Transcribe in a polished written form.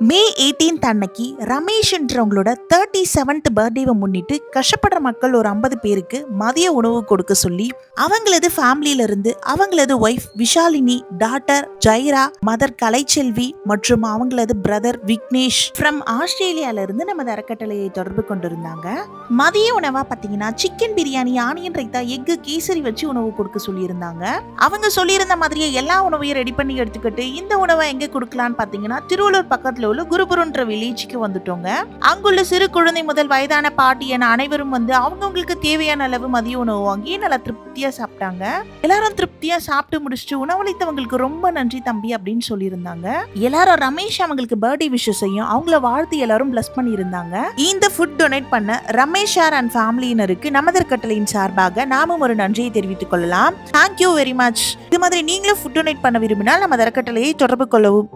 மே 18 அன்னைக்கு ரமேஷ்ன்றவங்களோட 37th பர்த்டேவை முன்னிட்டு கஷ்டப்படுற மக்கள் ஒரு 50 பேருக்கு மதிய உணவு கொடுக்க சொல்லி அவங்களது ஃபேமிலியில இருந்து அவங்களது wife Vishalini, daughter ஜெயரா, mother Kalaiselvi மற்றும் அவங்களது பிரதர் விக்னேஷ் ஃப்ரம் ஆஸ்திரேலியால இருந்து நமது அறக்கட்டளையை தொடர்பு கொண்டிருந்தாங்க. மதிய உணவா பாத்தீங்கன்னா chicken biryani, onion raita, egg, kesari வச்சு உணவு கொடுக்க சொல்லியிருந்தாங்க. அவங்க சொல்லியிருந்த மாதிரியே எல்லா உணவையும் ரெடி பண்ணி எடுத்துக்கிட்டு இந்த உணவை எங்க கொடுக்கலான்னு பாத்தீங்கன்னா திருவள்ளூர் பக்கத்துல உள்ள குருபுரன்ற வில்லேஜுக்கு வந்துட்டோங்க. அங்குள்ள சிறு குழந்தை முதல் வயதான பாட்டி என அனைவரும் வந்து அவங்களுக்கு தேவையான அளவு மதிய உணவு வாங்கி நல்லா திருப்தியா சாப்பிட்டாங்க. எல்லாரும் திருப்தியா சாப்பிட்டு முடிச்சுட்டு உணவளித்தவங்களுக்கு ரொம்ப நன்றி தம்பி அப்படின்னு சொல்லியிருந்தாங்க. எல்லாரும் ரமேஷ் அவங்களுக்கு பர்த்டே விஷஸையும் அவங்கள வாழ்த்து எல்லாரும் பிளஸ் பண்ணியிருந்தாங்க. இந்த ஃபுட் டொனேட் பண்ண ரமேஷ் சார் அண்ட் ஃபேமிலியினருக்கு நமது கட்டளையின் சார்பாக நாமும் ஒரு நன்றியை தெரிவித்துக் கொள்ளலாம். Thank you very much. இது மாதிரி நீங்களும் ஃபுட் டொனேட் பண்ண விரும்பினால் நமது அறக்கட்டளையை தொடர்பு கொள்ளவும்.